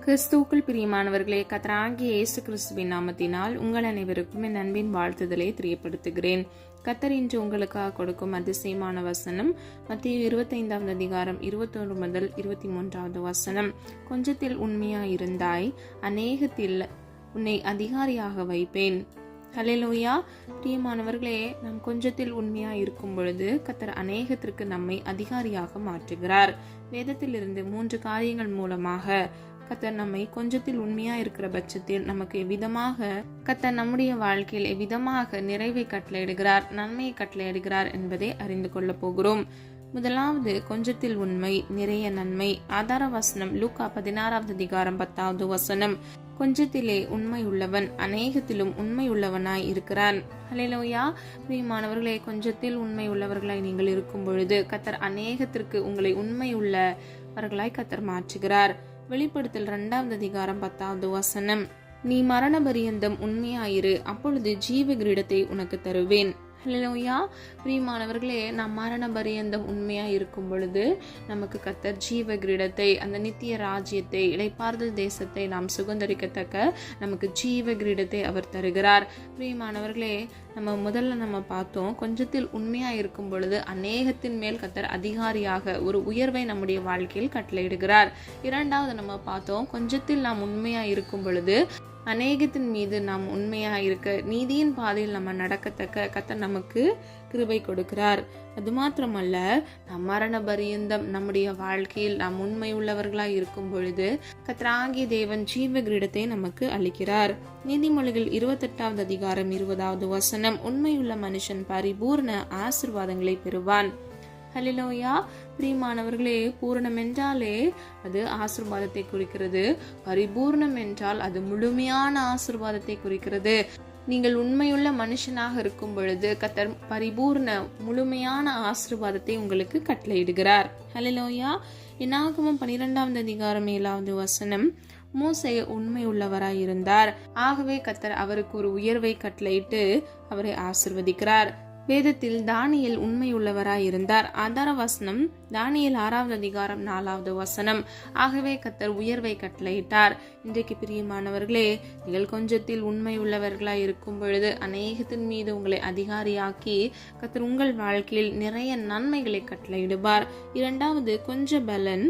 கிறிஸ்துவுக்குள் பிரியமானவர்களே, கர்த்தராகிய இயேசு கிறிஸ்துவின் நாமத்தினால் உங்கள் அனைவருக்கும் என் அன்பின் வாழ்த்துதலை தெரியப்படுத்துகிறேன். கர்த்தர் இன்று உங்களுக்காக கொடுக்கும் அதிசயமான வசனம் மத்தேயு 25 அதிகாரம் 21 முதல் 23 வசனம். கொஞ்சத்தில் உண்மையாயிருந்தாய், அநேகத்தில் உன்னை அதிகாரியாக வைப்பேன். ஹல்லேலூயா. பிரியமானவர்களே, நாம் கொஞ்சத்தில் உண்மையா இருக்கும் பொழுது கர்த்தர் அநேகத்திற்கு நம்மை அதிகாரியாக மாற்றுகிறார். வேதத்திலிருந்து 3 காரியங்கள் மூலமாக கர்த்தர் நம்மை கொஞ்சத்தில் உண்மையா இருக்கிற பட்சத்தில் நமக்கு எவ்விதமாக கர்த்தர் நம்முடைய வாழ்க்கையில் எவ்விதமாக நிறைவை கட்டளையிடுகிறார், நன்மையை கட்டளையிடுகிறார் என்பதை அறிந்து கொள்ள போகிறோம். முதலாவது, கொஞ்சத்தில் உண்மை நிறைய நன்மை. ஆதார வசனம் லூக்கா 16 அதிகாரம் 10 வசனம். கொஞ்சத்திலே உண்மை உள்ளவன் அநேகத்திலும் உண்மை உள்ளவனாய் இருக்கிறான். ஹல்லேலூயா. பிரியமானவர்களே, கொஞ்சத்தில் உண்மை உள்ளவர்களாய் நீங்கள் இருக்கும் பொழுது கர்த்தர் அநேகத்திற்கு உங்களை உண்மை உள்ளவர்களாய் கர்த்தர் மாற்றுகிறார். வெளிப்படுத்தல் 2 அதிகாரம் 10 வசனம். நீ மரண பரியந்தம் உண்மையாயிரு, அப்பொழுது ஜீவ கிரீடத்தை உனக்கு தருவேன். ஹல்லேலூயா. பிரியமானவர்களே, நாம் மரண பரியந்தம் உண்மையா இருக்கும் பொழுது நமக்கு கர்த்தர் ஜீவ கிரீடத்தை, அந்த நித்திய ராஜ்யத்தை, இளைப்பாறுதல் தேசத்தை நாம் சுதந்தரிக்கத்தக்க நமக்கு ஜீவ கிரீடத்தை அவர் தருகிறார். பிரியமானவர்களே, நம்ம பார்த்தோம், கொஞ்சத்தில் உண்மையா இருக்கும் பொழுது அநேகத்தின் மேல் கர்த்தர் அதிகாரியாக ஒரு உயர்வை நம்முடைய வாழ்க்கையில் கட்டளையிடுகிறார். இரண்டாவது நம்ம பார்த்தோம், கொஞ்சத்தில் நாம் உண்மையா இருக்கும் பொழுது அநேகத்தின் மீது நாம் உண்மையாக இருக்க, நீதியின் பாதையில் நம்ம நடக்கத்தக்க கர்த்தர் நமக்கு கிருபை கொடுக்கிறார். அது மாத்திரமல்ல, நம் மரண பரியந்தம் நம்முடைய வாழ்க்கையில் நாம் உண்மை உள்ளவர்களாய் இருக்கும் பொழுது கர்த்தராகிய தேவன் ஜீவ கிரீடத்தை நமக்கு அளிக்கிறார். நீதிமொழிகள் 28 அதிகாரம் 20 வசனம். உண்மையுள்ள மனுஷன் பரிபூர்ண ஆசீர்வாதங்களை பெறுவான். ஹல்லேலூயா. பிரியமானவர்களே, பூரணம் என்றாலே அது ஆசீர்வாதத்தை குறிக்கிறது. பரிபூர்ணம் என்றால் அது முழுமையான ஆசீர்வாதத்தை குறிக்கிறது. நீங்கள் உண்மையுள்ள மனுஷனாக இருக்கும் பொழுது கர்த்தர் பரிபூர்ண முழுமையான ஆசீர்வாதத்தை உங்களுக்கு கட்டளையிடுகிறார். ஹல்லேலூயா. என்னாகமம் 12 அதிகாரம் 7 வசனம். மோசே உண்மை உள்ளவராய் இருந்தார், ஆகவே கர்த்தர் அவருக்கு ஒரு உயர்வை கட்டளையிட்டு அவரை ஆசீர்வதிக்கிறார். வேதத்தில் தானியேல் உண்மை உள்ளவராய் இருந்தார். ஆதார வசனம் தானியேல் 6 அதிகாரம் 4 வசனம். ஆகவே கர்த்தர் உயர்வை கட்டளையிட்டார். இன்றைக்கு பிரியமானவர்களே, நீங்கள் கொஞ்சத்தில் உண்மை உள்ளவர்களாய் இருக்கும் பொழுது அநேகத்தின் மீது உங்களை அதிகாரியாக்கி கர்த்தர் உங்கள் வாழ்க்கையில் நிறைய நன்மைகளை கட்டளையிடுவார். இரண்டாவது, கொஞ்ச பலன்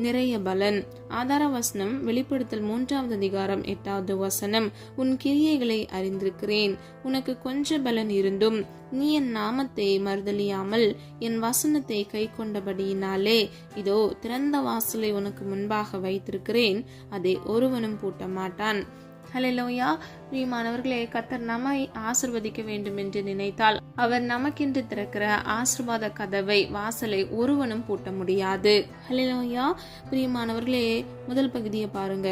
நிறைய பலன். ஆதார வசனம் வெளிப்படுத்தல் 3 அதிகாரம் 8 வசனம். உன் கிரியைகளை அறிந்திருக்கிறேன், உனக்கு கொஞ்ச பலன் இருந்தும் நீ என் நாமத்தை மறுதலியாமல் என் வசனத்தை கை கொண்டபடியினாலே இதோ திறந்த வாசலை உனக்கு முன்பாக வைத்திருக்கிறேன், அதை ஒருவனும் பூட்ட மாட்டான். ஹல்லேலூயா. பிரியமானவர்களே, கர்த்தர் நம்மை ஆசீர்வதிக்க வேண்டும் என்று நினைத்தால் அவர் நமக்கென்று திறக்கிற ஆசீர்வாத கதவை, வாசலை ஒருவனும் பூட்ட முடியாது. ஹல்லேலூயா. பிரியமானவர்களே, முதல் பகுதியை பாருங்க.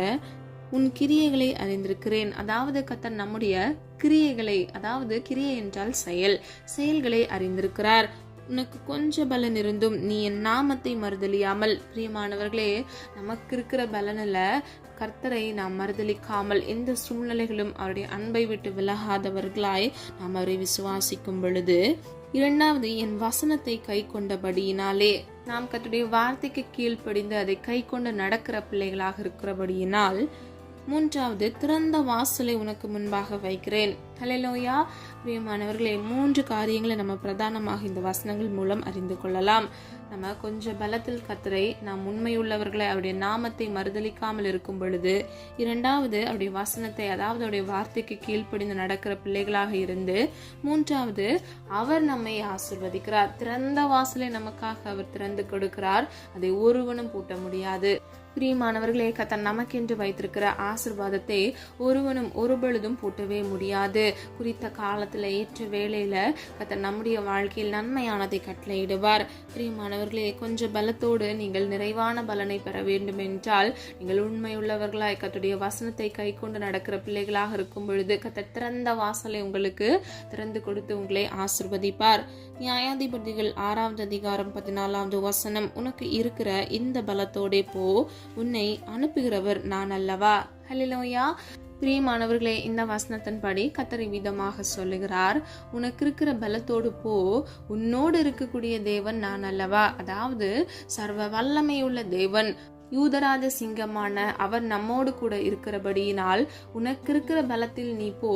உன் கிரியைகளை அறிந்திருக்கிறேன். அதாவது கர்த்தர் நம்முடைய கிரியைகளை, அதாவது கிரியை என்றால் செயல்களை அறிந்திருக்கிறார். உனக்கு கொஞ்ச பலன் இருந்தும் நீ என் நாமத்தை மறுதலியாமல். பிரியமானவர்களே, நமக்கு இருக்கிற பலனில் கர்த்தரை நாம் மறுதலிக்காமல், எந்த சூழ்நிலைகளும் அவருடைய அன்பை விட்டு விலகாதவர்களாய் நாம் அவரை விசுவாசிக்கும் பொழுது. இரண்டாவது, என் வசனத்தை கை கொண்டபடியினாலே. நாம் கர்த்தருடைய வார்த்தைக்கு கீழ்ப்படிந்து அதை கை கொண்டு நடக்கிற பிள்ளைகளாக இருக்கிறபடியினால். மூன்றாவது, திறந்த வாசலை உனக்கு முன்பாக வைக்கிறேன். ஹல்லேலூயா. பிரியமானவர்களே, 3 காரியங்களை நம்ம பிரதானமாக இந்த வசனங்கள் மூலம் அறிந்து கொள்ளலாம். நம்ம கொஞ்சம் பலத்தில் கர்த்தரை, நாம் உண்மையுள்ளவர்களை அவருடைய நாமத்தை மறுதலிக்காமல் இருக்கும் பொழுது. இரண்டாவது, அவருடைய வசனத்தை, அதாவது அவருடைய வார்த்தைக்கு கீழ்ப்படிந்து நடக்கிற பிள்ளைகளாக இருந்து. மூன்றாவது, அவர் நம்மை ஆசீர்வதிக்கிறார். திறந்த வாசலை நமக்காக அவர் திறந்து கொடுக்கிறார், அதை ஒருவனும் பூட்ட முடியாது. பிரியமானவர்களே, கர்த்தர் நமக்கென்று வைத்திருக்கிற ஆசீர்வாதத்தை ஒருவனும் ஒருபொழுதும் பூட்டவே முடியாது. குறித்த காலத்துல, ஏற்ற வேளையில கர்த்தர் நம்முடைய வாழ்க்கையில் நன்மையானதை கட்டளையிடுவார். பிரியமானவர்களே, கொஞ்சம் பலத்தோடு நீங்கள் நிறைவான பலனை பெற வேண்டும் என்றால் நீங்கள் உண்மையுள்ளவர்களாய் கர்த்தருடைய வசனத்தை கை கொண்டு நடக்கிற பிள்ளைகளாக இருக்கும் பொழுது கர்த்தர் திறந்த வாசலை உங்களுக்கு திறந்து கொடுத்து உங்களை ஆசீர்வதிப்பார். நியாயாதிபதிகள் 6 அதிகாரம் 14 வசனம். உனக்கு இருக்கிற இந்த பலத்தோடே போ, உன்னை அனுப்புகிறவர் நான் அல்லவா. ஹல்லேலூயா. பிரியமானவர்களே, இந்த வசனத்தின்படி கர்த்தர் விதமாக சொல்லுகிறார், உனக்கு இருக்கிற பலத்தோடு போ, உன்னோடு இருக்கக்கூடிய தேவன் நான் அல்லவா. அதாவது சர்வ வல்லமையுள்ள தேவன், யூதராஜ சிங்கமான அவர் நம்மோடு கூட இருக்கிறபடியினால் உனக்கு இருக்கிற பலத்தில் நீ போ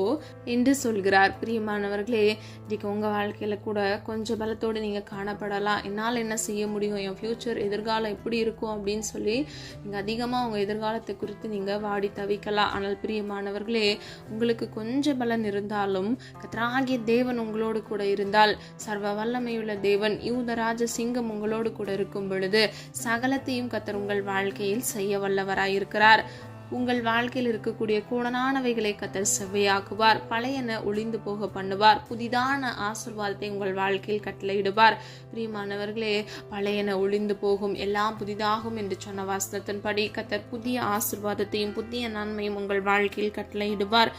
என்று சொல்கிறார். பிரியமானவர்களே, இன்னைக்கு உங்க வாழ்க்கையில கூட கொஞ்சம் பலத்தோடு நீங்க காணப்படலாம். என்னால் என்ன செய்ய முடியும், என் ஃபியூச்சர் எதிர்காலம் எப்படி இருக்கும் அப்படின்னு சொல்லி நீங்க அதிகமா உங்க எதிர்காலத்தை குறித்து நீங்க வாடி தவிக்கலாம். ஆனால் பிரியமானவர்களே, உங்களுக்கு கொஞ்சம் பலன் இருந்தாலும் கர்த்தராகிய தேவன் உங்களோடு கூட இருந்தால், சர்வ வல்லமையுள்ள தேவன் யூதராஜ சிங்கம் உங்களோடு கூட இருக்கும் பொழுது சகலத்தையும் கர்த்தர் உங்கள் வாழ்க்கையில் செய்ய வல்லவராயிருக்கிறார். உங்கள் வாழ்க்கையில் இருக்கக்கூடிய கூடனானவைகளை கர்த்தர் செவ்வையாக்குவார். பழையன ஒளிந்து போக பண்ணுவார். புதிதான ஆசீர்வாதத்தை உங்கள் வாழ்க்கையில் கட்டளையிடுவார். பிரியமானவர்களே, பழையன ஒளிந்து போகும், எல்லாம் புதிதாகும் என்று சொன்ன வசனத்தின்படி கர்த்தர் புதிய ஆசீர்வாதத்தையும் புதிய நன்மையும் உங்கள் வாழ்க்கையில் கட்டளையிடுவார்.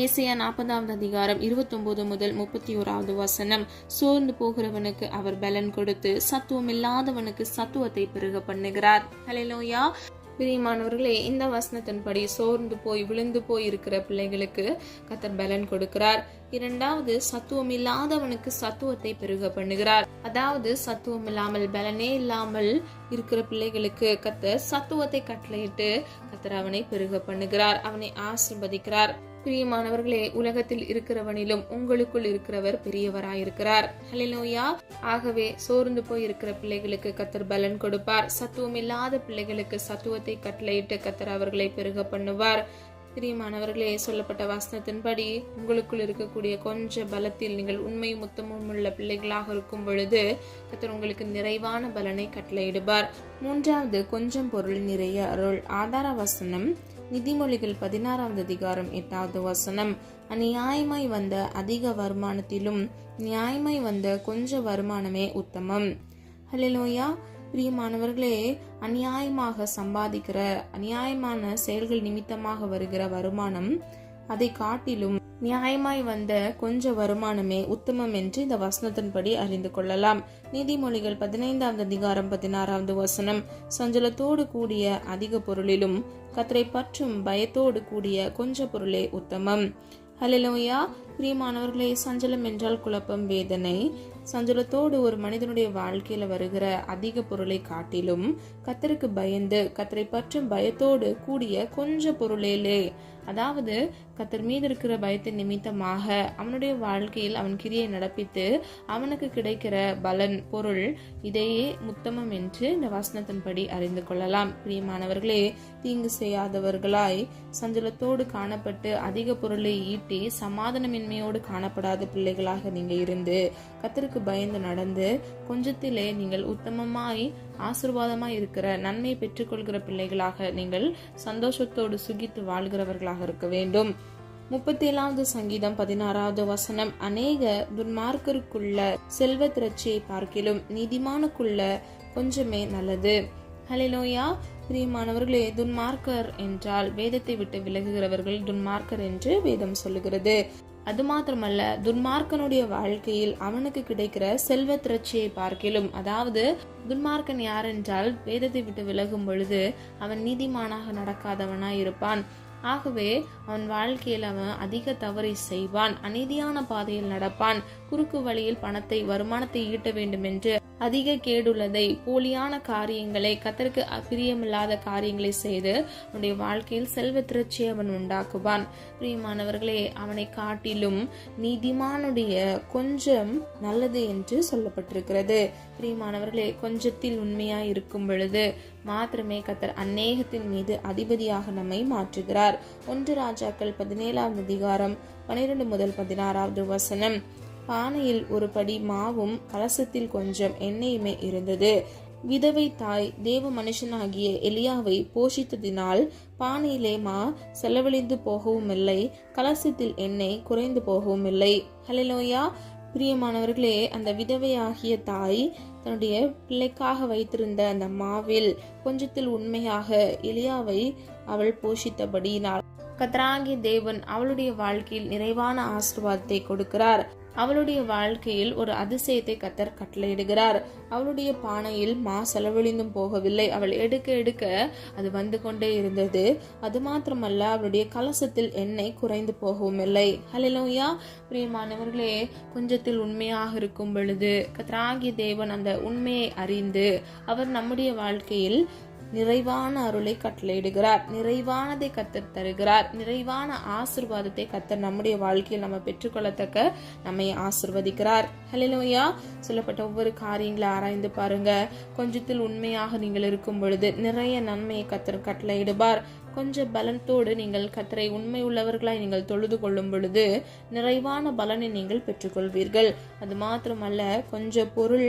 ஏசாயா 40 அதிகாரம் 29 முதல் 31 வசனம். சோர்ந்து போகிறவனுக்கு அவர் பலன் கொடுத்து சத்துவம் இல்லாதவனுக்கு சத்துவத்தை பெருக பண்ணுகிறார். ஹல்லேலூயா. பிரியமானவர்களே, இந்த வசனத்தின்படி சோர்ந்து போய் விழுந்து போய் இருக்கிற பிள்ளைகளுக்கு கர்த்தர் பலன் கொடுக்கிறார். இரண்டாவது, சத்துவம் இல்லாதவனுக்கு சத்துவத்தை பெருக பண்ணுகிறார். அதாவது சத்துவம் இல்லாமல் பலனே இல்லாமல் இருக்கிற பிள்ளைகளுக்கு கர்த்தர் சத்துவத்தை கட்டளையிட்டு கர்த்தர் அவனை பெருக பண்ணுகிறார், அவனை ஆசீர்வதிக்கிறார். பிரியமானவர்களே, உலகத்தில் இருக்கிறவனிலும் உங்களுக்குள் இருக்கிறவர் பெரியவராயிருக்கிறார். ஹல்லேலூயா. ஆகவே சோர்ந்து போய் இருக்கிற பிள்ளைகளுக்கு கர்த்தர் பலன் கொடுப்பார். சத்துவம் இல்லாத பிள்ளைகளுக்கு சத்துவத்தை கட்டளையிட்டு கர்த்தர் அவர்களை பெருக பண்ணுவார். பிரியமானவர்களே, சொல்லப்பட்ட வசனத்தின்படி உங்களுக்குள் இருக்கக்கூடிய கொஞ்ச பலத்தில் நீங்கள் உண்மை முத்தமும் உள்ள பிள்ளைகளாக இருக்கும் பொழுது கர்த்தர் உங்களுக்கு நிறைவான பலனை கட்டளையிடுவார். மூன்றாவது, கொஞ்சம் பொருள் நிறைய அருள். ஆதார வசனம் நீதிமொழிகள் 16 அதிகாரம் 8 வசனம். அநியாயமாய் வந்த அதிக வருமானத்திலும் நியாயமாய் வந்த கொஞ்ச வருமானமே உத்தமம். ஹல்லேலூயா. பிரியமானவர்களே, அநியாயமாக சம்பாதிக்கிற அநியாயமான செயல்கள் நிமித்தமாக வருகிற வருமானம் அதை காட்டிலும் நியாயமாய் வந்த கொஞ்ச வருமானமே உத்தமம் என்று இந்த வசனத்தின்படி அறிந்து கொள்ளலாம். நீதிமொழிகள் 15 அதிகாரம் 16 வசனம். சஞ்சலத்தோடு கூடிய அதிக பொருளிலும் கர்த்தரை பற்றும் பயத்தோடு கூடிய கொஞ்ச பொருளே உத்தமம். ஹல்லேலூயா. பிரியமானவர்களே, சஞ்சலம் என்றால் குழப்பம், வேதனை. சஞ்சலத்தோடு ஒரு மனிதனுடைய வாழ்க்கையில வருகிற அதிக பொருளை காட்டிலும் கர்த்தருக்கு பயந்து கர்த்தரை பற்றும் பயத்தோடு கூடிய கொஞ்ச பொருளேலே, அதாவது கர்த்தர் மீது இருக்கிற பயத்தின் நிமித்தமாக அவனுடைய வாழ்க்கையில் அவன் கிரியை நடப்பித்து அவனுக்கு கிடைக்கிற பலன் பொருள் இதையே உத்தமம் என்று இந்த வசனத்தின்படி அறிந்து கொள்ளலாம். பிரியமானவர்களே, தீங்கு செய்யாதவர்களாய் சஞ்சலத்தோடு காணப்பட்டு அதிக பொருளை ஈட்டி சமாதானமின்மையோடு காணப்படாத பிள்ளைகளாக நீங்க இருந்து கர்த்தருக்கு பயந்து நடந்து கொஞ்சத்திலே நீங்கள் உத்தமமாய் ஆசீர்வாதமாய் இருக்கிற நன்மை பெற்றுக்கொள்கிற பிள்ளைகளாக நீங்கள் சந்தோஷத்தோடு சுகித்து வாழ்கிறவர்களாக இருக்க வேண்டும். 37வது சங்கீதம் 16 வசனம். அநேக துன்மார்க்கருக்குள்ள செல்வ திரட்சியை பார்க்கிலும் நீதிமானுக்குள்ள கொஞ்சமே நல்லது. ஹல்லேலூயா. பிரியமானவர்களே, துன்மார்க்கர் என்றால் வேதத்தை விட்டு விலகுகிறவர்கள் துன்மார்க்கர் என்று வேதம் சொல்லுகிறது. அது மாத்திரமல்ல, துன்மார்க்கனுடைய வாழ்க்கையில் அவனுக்கு கிடைக்கிற செல்வ திரட்சியை பார்க்கிலும், அதாவது துன்மார்க்கன் யார் என்றால் வேதத்தை விட்டு விலகும் பொழுது அவன் நீதிமானாக நடக்காதவனாய் இருப்பான். ஆகவே அவன் வாழ்க்கையில் அவன் அதிக தவறை செய்வான், அநீதியான பாதையில் நடப்பான், குறுக்கு வழியில் பணத்தை வருமானத்தை ஈட்ட வேண்டும் என்று அதிக கேடுள்ளதை போலியான காரியங்களை கர்த்தருக்கு பிரியமில்லாத காரியங்களை செய்து அவனுடைய வாழ்க்கையில் செல்வ திரட்சியை அவன் உண்டாக்குவான். பிரியமானவர்களே, அவனை காட்டிலும் நீதிமானுடைய கொஞ்சம் நல்லது என்று சொல்லப்பட்டிருக்கிறது. பிரியமானவர்களே, கொஞ்சத்தில் உண்மையாய் இருக்கும் பொழுது மாத்திரமே கர்த்தர் அநேகத்தின் மீது அதிபதியாக நம்மை மாற்றுகிறார். 1 ராஜாக்கள் 17 அதிகாரம் 12 முதல் 16 வசனம். பானையில் ஒரு படி மாவும் கலசத்தில் கொஞ்சம் எண்ணெயுமே இருந்தது. விதவை தாய் தேவ மனுஷனாகிய எலியாவை போஷித்ததினால் பானையிலே மா செலவழிந்து போகவும் இல்லை, கலசத்தில் எண்ணெய் குறைந்து போகவும் இல்லை. ஹல்லேலூயா. பிரியமானவர்களே, அந்த விதவையாகிய தாய் தன்னுடைய பிள்ளைக்காக வைத்திருந்த அந்த மாவில் கொஞ்சத்தில் உண்மையாக எலியாவை அவள் போஷித்தபடியினால் கர்த்தராகிய தேவன் அவளுடைய வாழ்க்கையில் நிறைவான ஆசீர்வாதத்தை கொடுக்கிறார். அவளுடைய வாழ்க்கையில் ஒரு அதிசயத்தை கர்த்தர் கட்டளையிடுகிறார். அவளுடைய பானையில் மா செலவழிந்தும் போகவில்லை, அவள் எடுக்க எடுக்க அது வந்து கொண்டே இருந்தது. அது மாத்திரமல்ல, அவளுடைய கலசத்தில் எண்ணெய் குறைந்து போகவும் இல்லை. ஹல்லேலூயா. பிரியமானவர்களே, கொஞ்சத்தில் உண்மையாக இருக்கும் பொழுது கர்த்தராகிய தேவன் அந்த உண்மையை அறிந்து அவர் நம்முடைய வாழ்க்கையில் நிறைவான அருளை கட்டளையிடுகிறார். நிறைவானதை கர்த்தர் தருகிறார். நிறைவான ஆசீர்வாதத்தை கர்த்தர் நம்முடைய வாழ்க்கையில் நம்ம பெற்றுக்கொள்ளத்தக்க நம்மை ஆசீர்வதிக்கிறார். ஹல்லேலூயா. சொல்லப்பட்ட ஒவ்வொரு காரியங்களை ஆராய்ந்து பாருங்க. கொஞ்சத்தில் உண்மையாக நீங்கள் இருக்கும் பொழுது நிறைய நன்மையை கர்த்தர் கட்டளையிடுவார். கொஞ்சம் பலத்தோடு நீங்கள் கர்த்தரை உண்மை உள்ளவர்களாய் நீங்கள் தொழுது கொள்ளும் பொழுது நிறைவான பலனை நீங்கள் பெற்றுக்கொள்வீர்கள். அது மாத்திரமல்ல, கொஞ்சம் பொருள்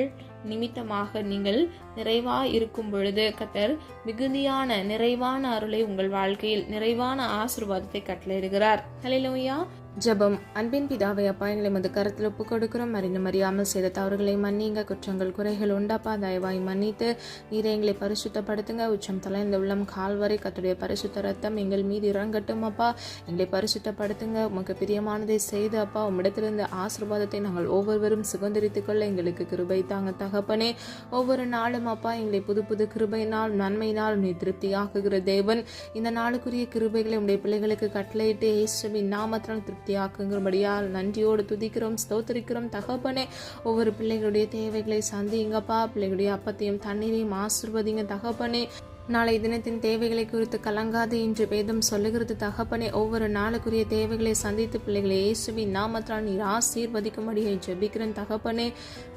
நிமித்தமாக நீங்கள் நிறைவாய் இருக்கும் பொழுது கர்த்தர் மிகுதியான நிறைவான அருளை உங்கள் வாழ்க்கையில் நிறைவான ஆசீர்வாதத்தை கட்டளையிடுகிறார். ஹல்லேலூயா. ஜெபம். அன்பின் பிதாவே அப்பா, எங்களை மது கருத்தில் ஒப்பு கொடுக்கிறோம். அறியாமல் செய்த தவறுகளை மன்னிங்க. குற்றங்கள் குறைகள் உண்டாப்பா, தயவாய் மன்னித்து நீரை எங்களை பரிசுத்தப்படுத்துங்க. உச்சம் தலை இந்த உள்ளம் கால் வரை கர்த்தருடைய பரிசுத்த ரத்தம் எங்கள் மீது இறங்கட்டும் அப்பா. எங்களை பரிசுத்தப்படுத்துங்க. உமக்கு பிரியமானதை செய்து அப்பா, உம்மிடத்திலிருந்து ஆசீர்வாதத்தை நாங்கள் ஒவ்வொருவரும் சுதந்திரித்துக் கொள்ள எங்களுக்கு கிருபை தாங்க தகப்பனே. ஒவ்வொரு நாளும் அப்பா எங்களை புது புது கிருபையினால் நன்மையினால் நீ திருப்தியாக்குகிற தேவன். இந்த நாளுக்குரிய கிருபைகளை உடைய பிள்ளைகளுக்கு கட்டளையிட்டு இயேசுவின் நாமத்தினால் திருப்தியாக்குங்கிறபடியால் நன்றியோடு துதிக்கிறோம், ஸ்தோத்திரிக்கிறோம் தகப்பனே. ஒவ்வொரு பிள்ளைகளுடைய தேவைகளை சந்திங்கப்பா. பிள்ளைகளுடைய அப்பத்தையும் தண்ணீரையும் ஆசீர்வதிங்க தகப்பனே. நாளை தினத்தின் தேவைகளை குறித்து கலங்காது என்று வேதம் சொல்லுகிறது தகப்பனே. ஒவ்வொரு நாளுக்குரிய தேவைகளை சந்தித்து பிள்ளைகளை இயேசுவின் நாமத்தால் நீர் ஆசீர்வதிக்கும்படியை ஜெபிக்கிறேன் தகப்பனே.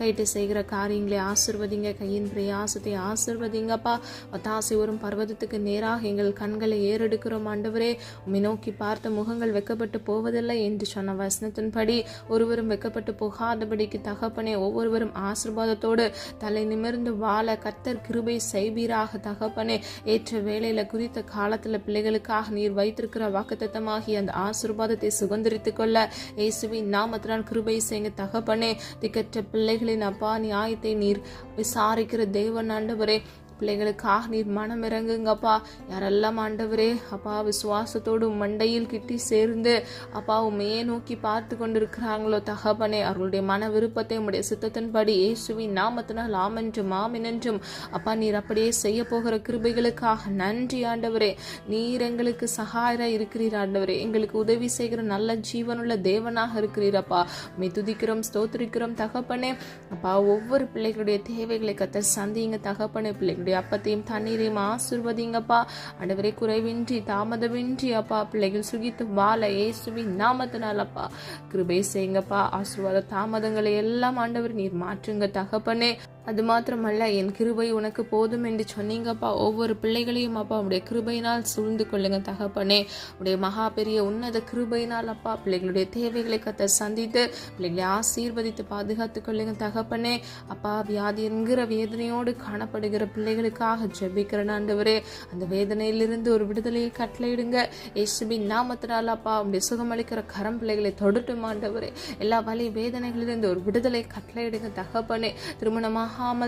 கைட்டு செய்கிற காரியங்களை ஆசீர்வதிங்க. கையின் பிரயாசத்தை ஆசீர்வதிங்கப்பா. ஒத்தாசை வரும் பர்வதத்துக்கு நேராக எங்கள் கண்களை ஏறெடுக்கிறோம் ஆண்டவரே. உம்மை நோக்கி பார்த்த முகங்கள் வெக்கப்பட்டு போவதில்லை என்று சொன்ன வசனத்தின்படி ஒருவரும் வெக்கப்பட்டு போகாதபடிக்கு தகப்பனே, ஒவ்வொருவரும் ஆசீர்வாதத்தோடு தலை நிமிர்ந்து வாழ கர்த்தர் கிருபை செய்வீராக தகப்பனே. ஏற்ற வேளையில குறித்த காலத்துல பிள்ளைகளுக்காக நீர் வைத்திருக்கிற வாக்குத்தத்தமாகி அந்த ஆசீர்வாதத்தை சுதந்திரித்துக் கொள்ள இயேசுவின் நாமத்தினால் கிருபை செய்யுங்க தகப்பனே. திக்கற்ற பிள்ளைகளின் அப்பா நியாயத்தை நீர் விசாரிக்கிற தேவன் ஆண்டவரே. பிள்ளைகளுக்காக நீர் மனம் இறங்குங்கப்பா. யாரெல்லாம் ஆண்டவரே அப்பா விசுவாசத்தோடு மண்டையில் கிட்டி சேர்ந்து அப்பா உண்மையே நோக்கி பார்த்து கொண்டிருக்கிறாங்களோ தகப்பனே, அவர்களுடைய மன விருப்பத்தை உம்முடைய சித்தத்தின்படி இயேசுவின் நாமத்தினால் ஆமென்றும் ஆமென்றும் அப்பா நீர் அப்படியே செய்ய போகிற கிருபைகளுக்காக நன்றி ஆண்டவரே. நீர் எங்களுக்கு சகாயராய் இருக்கிறீர் ஆண்டவரே. எங்களுக்கு உதவி செய்கிற நல்ல ஜீவனுள்ள தேவனாக இருக்கிறீரப்பா. உம்மை துதிக்கிறோம், ஸ்தோத்திரிக்கிறோம் தகப்பனே. அப்பா ஒவ்வொரு பிள்ளைகளுடைய தேவைகளை கர்த்தர் சந்திங்க தகப்பனே. பிள்ளைகளுடைய அப்பத்தையும் தண்ணீரையும் ஆசீர்வதிங்கப்பா ஆண்டவரே. குறைவின்றி தாமதமின்றி அப்பா பிள்ளைகள் சுகித்து வாழ இயேசுவின் நாமத்தினால் அப்பா கிருபை செய்யுங்கப்பா. ஆசீர்வாத தாமதங்களை எல்லாம் ஆண்டவர் நீர் மாற்றுங்க தகப்பனே. அது மாத்திரமல்ல, என் கிருபை உனக்கு போதும் என்று சொன்னீங்கப்பா. ஒவ்வொரு பிள்ளைகளையும் அப்பா உடைய கிருபையினால் சூழ்ந்து கொள்ளுங்க தகப்பனே. உடைய மகா பெரிய உன்னத கிருபையினால் அப்பா பிள்ளைகளுடைய தேவைகளை கர்த்தர் சந்தித்து பிள்ளைகளை ஆசீர்வதித்து பாதுகாத்து கொள்ளுங்க தகப்பனே. அப்பா வியாதி என்கிற வேதனையோடு காணப்படுகிற பிள்ளைகளுக்காக ஜெபிக்கிறேன் ஆண்டவரே. அந்த வேதனையிலிருந்து ஒரு விடுதலையை கட்டளையிடுங்க இயேசுவின் நாமத்தினால் அப்பா. உடைய சுகமளிக்கிற கரம் பிள்ளைகளை தொடுட்டும் ஆண்டவரே. எல்லா வலி வேதனைகளிலிருந்து ஒரு விடுதலை கட்டளையிடுங்க தகப்பனே.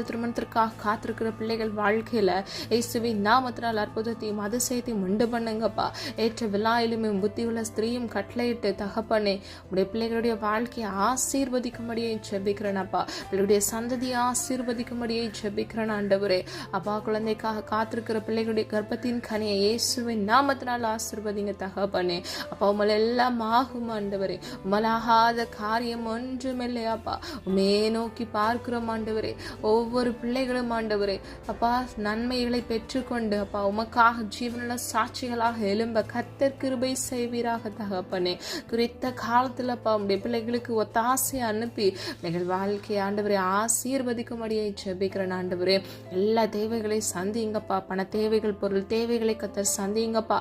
திருமணத்திற்காக காத்திருக்கிற பிள்ளைகள் வாழ்க்கையில இயேசுவின் நாமத்தினால் அற்புதத்தையும் அதிசயத்தையும் உண்டு பண்ணுங்கப்பா. ஏற்ற விழாயிலுமே புத்தியுள்ள ஸ்திரீயும் கட்டளையிட்டு தகப்பனே உடைய பிள்ளைகளுடைய வாழ்க்கையை ஆசீர்வதிக்கும்படியை ஜெபிக்கிறேனப்பா. பிள்ளைகளுடைய சந்ததியை ஆசீர்வதிக்கும்படியை ஜெபிக்கிறேன் ஆண்டவரே. அப்பா குழந்தைக்காக காத்திருக்கிற பிள்ளைகளுடைய கர்ப்பத்தின் கனியை இயேசுவின் நாமத்தினால் ஆசீர்வதிங்க தகப்பனே. அப்பா உம்மால் எல்லாம் ஆகும் ஆண்டவரே. உம்மலாகாத காரியம் ஒன்றுமில்லையாப்பா. உம்மே நோக்கி பார்க்கிறோம் ஆண்டவரே. ஒவ்வொரு பிள்ளைகளும் ஆண்டவரே அப்பா நன்மைகளை பெற்றுக்கொண்டு அப்பா உமக்காக ஜீவனுள்ள சாட்சிகளாக எழும்ப கர்த்தர் கிருபை செய்வீராக தகப்பனே. குறித்த காலத்துல அப்பா உடைய பிள்ளைகளுக்கு ஒத்தாசை அனுப்பி பிள்ளைகள் வாழ்க்கை ஆண்டவரை ஆசீர்வதிக்கும்படியை ஜெபிக்கிறேன் ஆண்டவரே. எல்லா தேவைகளையும் சந்திங்கப்பா. பண தேவைகள், பொருள் தேவைகளை கர்த்தர் சந்திங்கப்பா.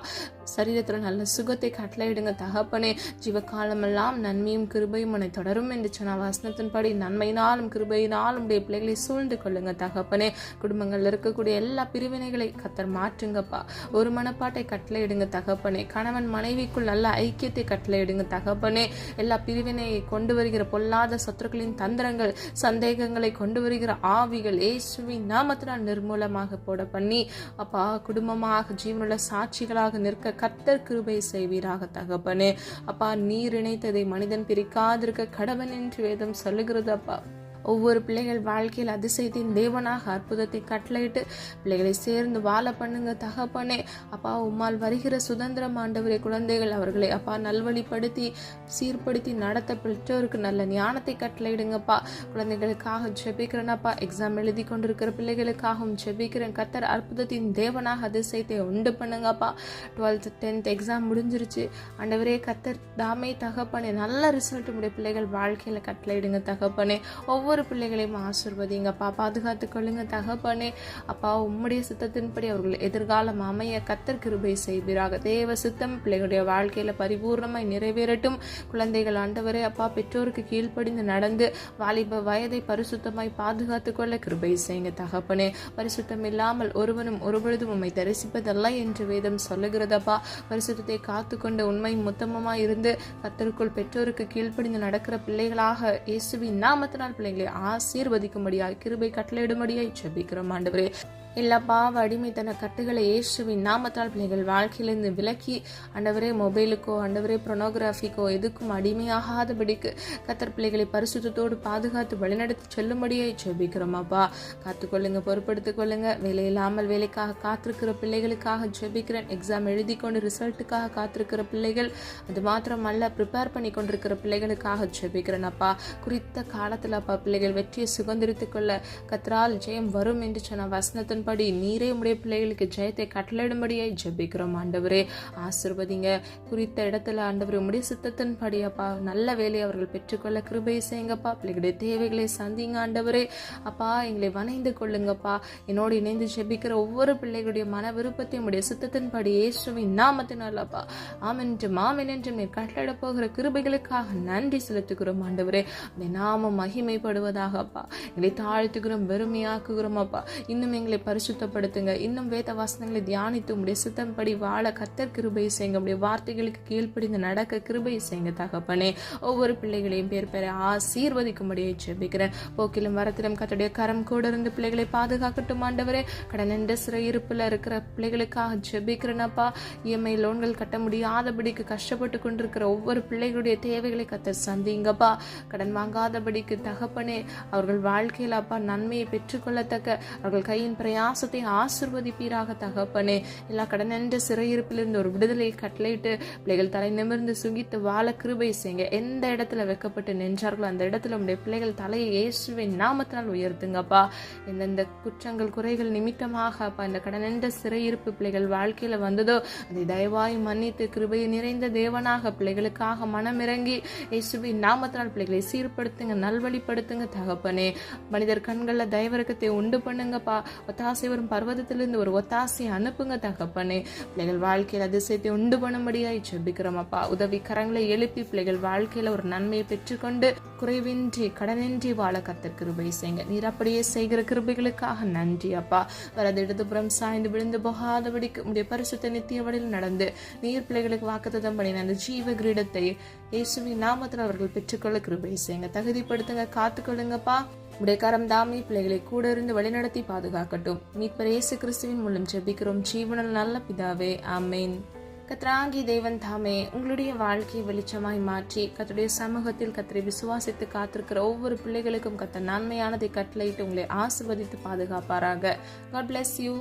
சரீரத்துல நல்ல சுகத்தை கட்டளையிடுங்க தகப்பனே. ஜீவகாலமெல்லாம் நன்மையும் கிருபையும் உன்னை தொடரும் என்று சொன்ன வசனத்தின்படி நன்மையினாலும் கிருபையினாலும் உடைய பிள்ளைகளை சூழ்ந்து கொள்ளுங்க தகப்பனே. குடும்பங்கள்ல இருக்கக்கூடிய எல்லா பிரிவினைகளை கர்த்தர் மாற்றுங்கப்பா. ஒரு மனப்பாட்டை கட்டளையிடுங்க தகப்பனே. கணவன் மனைவிக்குள் நல்ல ஐக்கியத்தை கட்டளையிடுங்க தகப்பனே. எல்லா பிரிவினையை கொண்டு வருகிற பொல்லாத சத்துருக்களின் தந்திரங்கள், சந்தேகங்களை கொண்டு வருகிற ஆவிகள் இயேசுவின் நாமத்தினால் நிர்மூலமாக போட பண்ணி அப்பா குடும்பமாக ஜீவனுள்ள சாட்சிகளாக நிற்க கர்த்தர் கிருபை செய்வீராக தகப்பனே. அப்பா நீர் இணைத்ததை மனிதன் பிரிக்காதிருக்க கடவன் என்று வேதம் சொல்லுகிறது அப்பா. ஒவ்வொரு பிள்ளைகள் வாழ்க்கையில் அதிசயத்தின் தேவனாக அற்புதத்தை கட்டளையிட்டு பிள்ளைகளை சேர்ந்து வாழ பண்ணுங்க தகப்பனே. அப்பா, உம்மால் வருகிற சுதந்திரம் ஆண்டவரே, குழந்தைகள் அவர்களை அப்பா நல்வழிப்படுத்தி சீர்படுத்தி நடத்த பெற்றோருக்கு நல்ல ஞானத்தை கட்டளையிடுங்கப்பா. குழந்தைகளுக்காக ஜெபிக்கிறேனப்பா. எக்ஸாம் எழுதி கொண்டிருக்கிற பிள்ளைகளுக்காகவும் ஜெபிக்கிறேன். கர்த்தர் அற்புதத்தின் தேவனாக அதிசயத்தை உண்டு பண்ணுங்கப்பா. 12th 10th எக்ஸாம் முடிஞ்சிருச்சு ஆண்டவரே. கர்த்தர் தாமே தகப்பனே நல்ல ரிசல்ட் உடைய பிள்ளைகள் வாழ்க்கையில கட்டளையிடுங்க தகப்பனே. ஒவ்வொரு பிள்ளைகளையும் ஆசீர்வதிங்கப்பா, பாதுகாத்து கொள்ளுங்க தகப்பனே. அப்பா, உம்முடைய சித்தத்தின்படி அவர்கள் எதிர்காலம் அமைய கர்த்தர் கிருபை செய்வீராக. தேவ சித்தம் பிள்ளைகளுடைய வாழ்க்கையில பரிபூர்ணமாய் நிறைவேறட்டும். குழந்தைகள் ஆண்டவரே அப்பா, பெற்றோருக்கு கீழ்ப்படிந்து நடந்து வாலிப வயதை பரிசுத்தமாய் பாதுகாத்து கொள்ள கிருபை செய்யுங்க தகப்பனே. பரிசுத்தம் இல்லாமல் ஒருவனும் ஒருபொழுதும் உம்மை தரிசிப்பதல்ல என்று வேதம் சொல்லுகிறதப்பா. பரிசுத்தத்தை காத்து கொண்டு உண்மை முத்தமமாய் இருந்து கர்த்தருக்குள் பெற்றோருக்கு கீழ்ப்படிந்து நடக்கிற பிள்ளைகளாக இயேசுவின் நாமத்தினால் பிள்ளைகளை ஆசீர்வதிக்கும்படியாய் கிருபை கட்டளையிடும்படியாய் ஜெபிக்கிறோம் ஆண்டவரே. எல்லா பாவ அடிமைத்தன கட்டுகளை இயேசுவின் நாமத்தால் பிள்ளைகள் வாழ்க்கையிலிருந்து விலக்கி ஆண்டவரே மொபைலுக்கோ ஆண்டவரே ப்ரொனோகிராஃபிக்கோ எதுக்கும் அடிமையாகாதபடிக்கு கர்த்தர் பிள்ளைகளை பரிசுத்தத்தோடு பாதுகாத்து வழிநடத்தி செல்லும்படியை ஜெபிக்கிறோமாப்பா. காத்துக்கொள்ளுங்க, பொறுப்படுத்திக் கொள்ளுங்க. வேலை இல்லாமல் வேலைக்காக காத்திருக்கிற பிள்ளைகளுக்காக ஜெபிக்கிறேன். எக்ஸாம் எழுதி கொண்டு ரிசல்ட்டுக்காக காத்திருக்கிற பிள்ளைகள், அது மாத்திரமல்ல ப்ரிப்பேர் பண்ணி கொண்டிருக்கிற பிள்ளைகளுக்காக ஜெபிக்கிறேன் அப்பா. குறித்த காலத்தில் அப்பா பிள்ளைகள் வெற்றியை சுதந்திரித்துக் கொள்ள கர்த்தரால் ஜெயம் வரும் என்று சொன்ன வசனத்தின் படி நீரே உடைய பிள்ளைகளுக்கு ஜெயத்தை கட்டளையிடும்படியாய் ஜெபிக்கிறோம் ஆண்டவரே. ஆசீர்வதிங்க. குறித்த இடத்துல ஆண்டவரே உடைய சித்தத்தின் படி அப்பா நல்ல வேலையை அவர்கள் பெற்றுக்கொள்ள கிருபை செய்யுங்கப்பா. பிள்ளைகளுடைய தேவைகளை சந்திங்க ஆண்டவரே. அப்பா, எங்களை வணைந்து கொள்ளுங்கப்பா. என்னோடு இணைந்து ஜெபிக்கிற ஒவ்வொரு பிள்ளைகளுடைய மன விருப்பத்தையும் உடைய சித்தத்தின் படி இயேசுவின் நாமத்தினால் அப்பா ஆமென்றும் ஆமென் என்றும் நீர் கட்டளையிட போகிற கிருபைகளுக்காக நன்றி செலுத்துகிறோம் ஆண்டவரே. உடைய நாமம் மகிமைப்படுவதாக அப்பா. எங்களை தாழ்த்துகிறோம், வெறுமையாக்குகிறோம் அப்பா. இன்னும் எங்களை பரிசுத்தப்படுத்துங்க. இன்னும் வேத வாசனங்களை தியானித்து உடைய சித்தம்படி வாழ கர்த்தர் கிருபை செய்யுங்க. உடைய வார்த்தைகளுக்கு கீழ்ப்படிந்து நடக்க கிருபை செய்யுங்க தகப்பனே. ஒவ்வொரு பிள்ளைகளையும் பேர் பெற ஆசீர்வதிக்கும்படியை ஜெபிக்கிறேன். போக்கிலும் வரத்திலும் கர்த்தருடைய கரம் கூட இருந்து பிள்ளைகளை பாதுகாக்கட்டும் ஆண்டவரே. கடன் என்ற சிறையிருப்புல இருக்கிற பிள்ளைகளுக்காக ஜெபிக்கிறேனப்பா. இஎம்ஐ லோன்கள் கட்ட முடியாதபடிக்கு கஷ்டப்பட்டு கொண்டிருக்கிற ஒவ்வொரு பிள்ளைகளுடைய தேவைகளை கர்த்தர் சந்திங்கப்பா. கடன் வாங்காதபடிக்கு தகப்பனே அவர்கள் வாழ்க்கையில் அப்பா நன்மையை பெற்றுக்கொள்ளத்தக்க அவர்கள் கையின் பிரயாசத்தை ஆசீர்வதிப்பீராக தகப்பனே. எல்லா கடன் என்ற சிறையிருப்பிலிருந்து ஒரு விடுதலையை கட்டளையிட்டு பிள்ளைகள் தலை நிமிர்ந்து சுகித்து வாழ கிருபை செய்யுங்க. எந்த இடத்துல வைக்கப்பட்டு நின்றார்களோ அந்த இடத்துல உடைய பிள்ளைகள் தலையை இயேசுவின் நாமத்தினால் உயர்த்துங்கப்பா. எந்தெந்த குற்றங்கள் குறைகள் நிமித்தமாக அப்பா இந்த கடன் என்ற சிறையிருப்பு பிள்ளைகள் வாழ்க்கையில வந்ததோ அதை தயவாய் மன்னித்து கிருபையை நிறைந்த தேவனாக பிள்ளைகளுக்காக மனமிறங்கி இயேசுவின் நாமத்தினால் பிள்ளைகளை சீர்படுத்துங்க, நல்வழிப்படுத்துங்க தகப்பனே. மனிதர் கண்கள்ல தயவரக்கத்தை உண்டு பண்ணுங்கப்பா. ஒத்தாசை வரும் பர்வதத்திலிருந்து ஒரு ஒத்தாசை அனுப்புங்க தகப்பனே. பிள்ளைகள் வாழ்க்கையில் அதிசயத்தை உண்டு பண்ணும்படியாய் ஜெபிக்கிறோம் அப்பா. உதவி கரங்களை எழுப்பி பிள்ளைகள் வாழ்க்கையில ஒரு நன்மையை பெற்றுக்கொண்டு குறைவின்றி கடனின்றி வாழ கர்த்தர் கிருபை செய்யுங்க. நீர் அப்படியே செய்கிற கிருபைகளுக்காக நன்றி அப்பா. வரது இடதுபுறம் சாய்ந்து விழுந்து போகாதபடிக்கு உடைய பரிசுத்த நித்திய வழியில் நடந்து நீர் பிள்ளைகளுக்கு வாக்குத்தத்தம் பண்ணின அந்த ஜீவ கிரீடத்தை இயேசுவின் நாமத்தில் அவர்கள் பெற்றுக்கொள்ள கிருபை செய்யுங்க. தகுதிப்படுத்துங்க, காத்துக்கொள்ளுங்கப்பா. உடைய கரம் தாமே பிள்ளைகளை கூட இருந்து வழிநடத்தி பாதுகாக்கட்டும். மீட்பர் இயேசு கிறிஸ்துவின் மூலம் ஜெபிக்கிறோம் ஜீவனில் நல்ல பிதாவே, ஆமேன். கர்த்தராகிய தேவன் தாமே உங்களுடைய வாழ்க்கையை வெளிச்சமாய் மாற்றி கர்த்தருடைய சமூகத்தில் கர்த்தரை விசுவாசித்து காத்திருக்கிற ஒவ்வொரு பிள்ளைகளுக்கும் கர்த்தர் நன்மையானதை கட்டளையிட்டு உங்களை ஆசீர்வதித்து பாதுகாப்பாராக. God bless you.